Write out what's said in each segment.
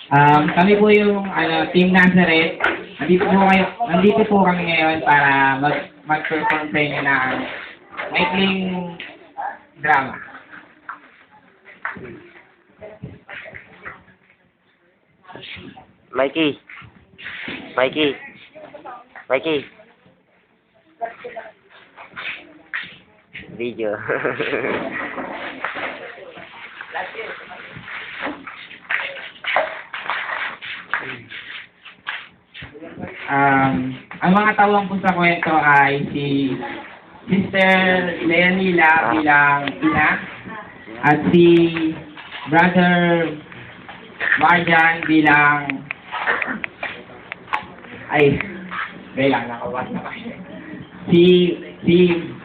Kami po yung Team Nazareth. Nandito po kami ngayon para mag-perform sa inyo ng maikling drama. Mikey. Mikey. Mikey. Video. Ang mga tawang po sa kwento ay si Sister Leonila bilang ina at si Brother Marjan bilang si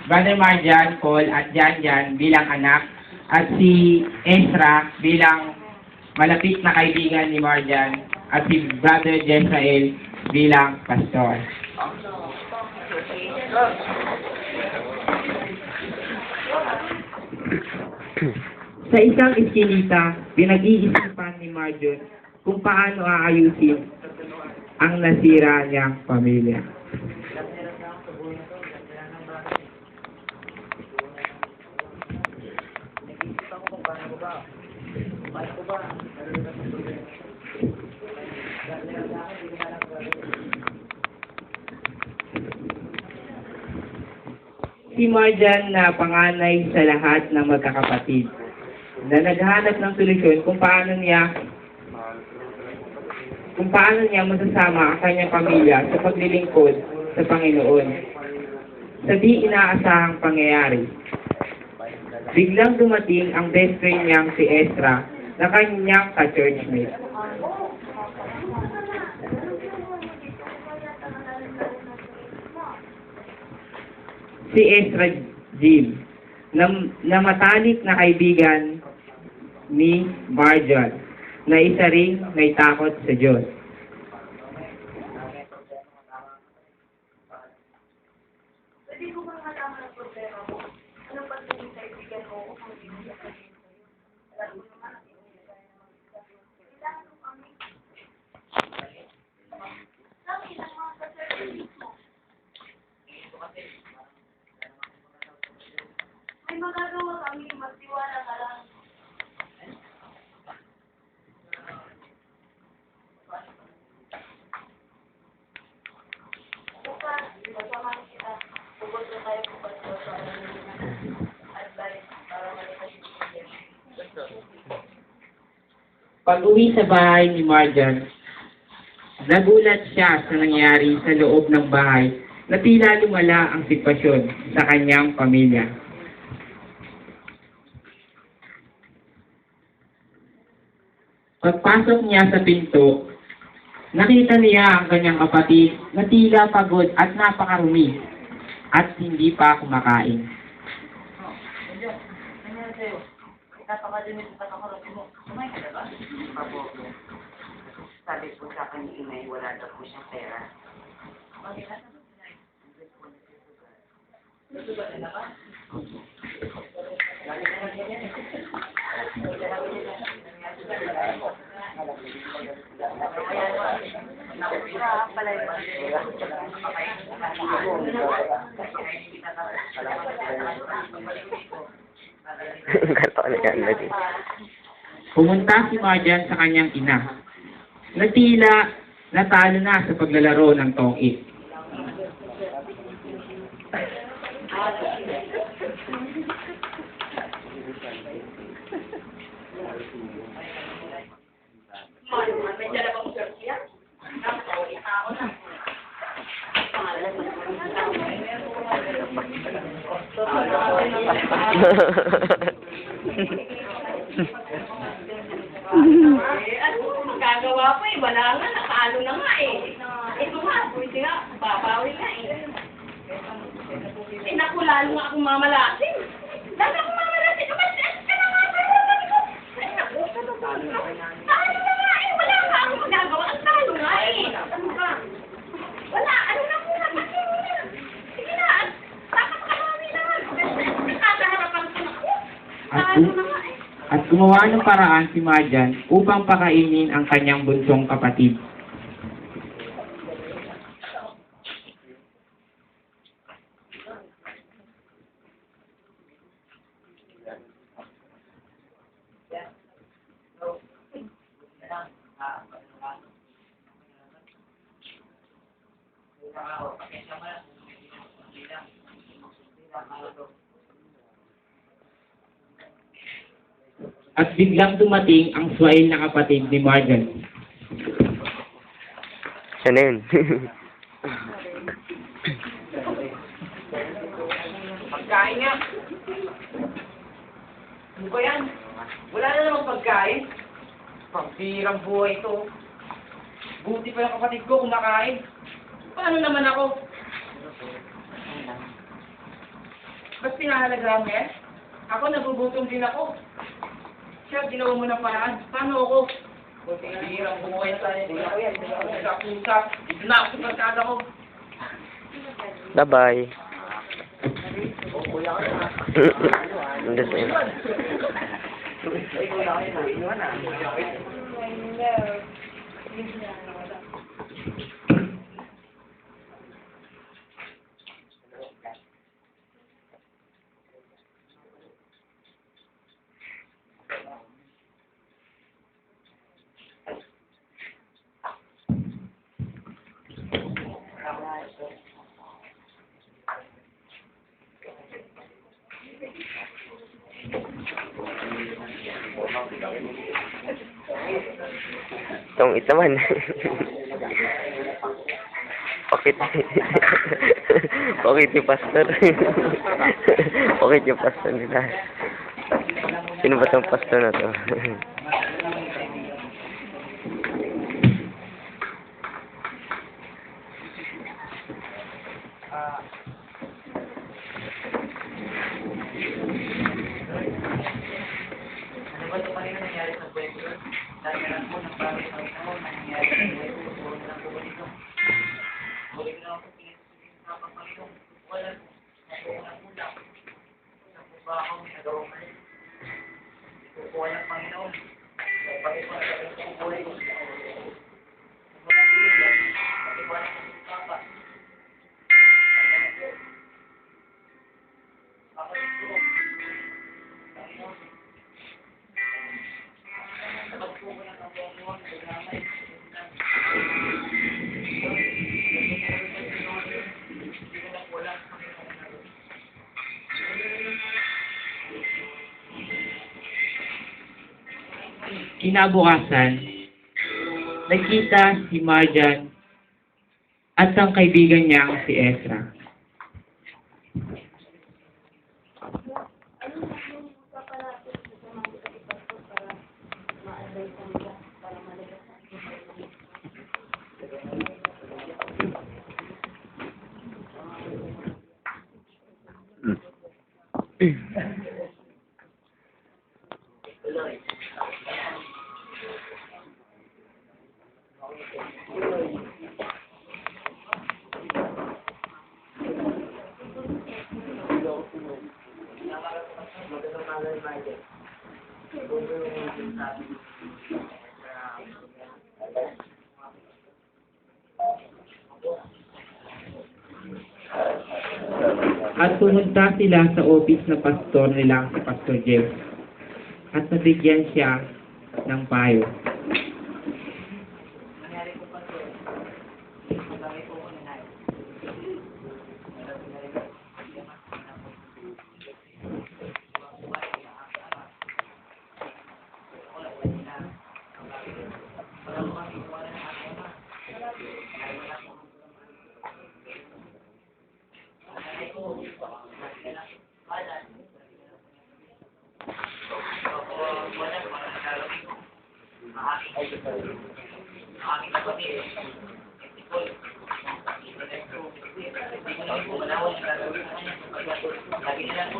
Brother Marjan, Paul at Jan bilang anak at si Ezra bilang malapit na kaibigan ni Marjan at si Brother Jezrael bilang pastor. Sa isang iskinita, pinag-iisipan ni Marjon kung paano aayusin ang nasira niyang pamilya. Si Marjan na panganay sa lahat ng magkakapatid na naghahanap ng solusyon kung paano niya masasama ang kanyang pamilya sa paglilingkod sa Panginoon. Sa di inaasahang pangyayari, biglang dumating ang best friend niyang si Ezra na kanyang ka-churchmate. Si Ezra Jim, na matalik na kaibigan ni Marjan, na isa ring may takot sa Diyos. May magagawa kami, magtiwala ka lang. Bukas, masamahan kita. Bukod na tayo bukas sa advice para malikasin. Pag-uwi sa bahay ni Marjan, nagulat siya sa nangyari sa loob ng bahay na tila lumala ang sitwasyon sa kanyang pamilya. Pagpasok niya sa pinto, nakita niya ang kanyang kapatid na tila pagod at napakarumi at hindi pa kumakain. Sabi po sa akin ni Inay, wala daw po siyang pera. Pumunta si Marjan sa kanyang ina, na tila natalo na sa paglalaro ng tong-it. Magagawa po eh, wala nga, nakalo na nga eh. Ito nga, pwede nga, babawi nga eh. Eh naku, lalo nga akong mamalasin. Lalo akong mamalasin. Umalis ka na nga, sabi ko. Ay naku, talo na nga eh, wala nga akong magagawa. Ang talo nga eh. Ano ka? Wala, ano na muna, kasi muna. Sige na, dapat kakawi naman. Nakakaharapan ko na. Talo na nga eh. At gumawa ng paraan si Marjan upang pakainin ang kanyang bunsong kapatid. At biglang dumating ang swail na kapatid ni Marjan. Siya na yun. Pagkain nga. Ano ba yan? Wala na namang pagkain. Pampirang buhay ito. Buti pa yung kapatid ko kumakain. Paano naman ako? Ba't pinahalagahan mo yan? Ako nagugutom din ako. Siya, ginawa mo ng paraan. Paano ako? Buti nga hirang buhay sa akin. Hindi ako yan. Nagkakusap. Dito na ako sa barkada ko. Bye-bye. Nandun sa iyo. Tong naman. Bakit? Bakit yung pastor? Bakit yung pastor nila? Sino ba tong pastor na to? Ano ba ito kanina nangyari sa kwento? Dahil lang po ng bagay sa ito, nangyari sa kwento, puro na lang po ito. Balik na ako pinagsasabihin sa Panginoon. Wala po. Nakuha na po lang. Nakuha ba ako? Nagawa ko rin. Kukuha ng Panginoon. Bakit ko na sa buhay ko? Bakit ko na sa papa? Bakit ko? Panginoon. Kinabukasan, nagkita si Marjan at ang kaibigan niyang si Ezra. At pumunta sila sa office na pastor nilang si Pastor Jeff at nabigyan siya ng payo. Lagi nila po,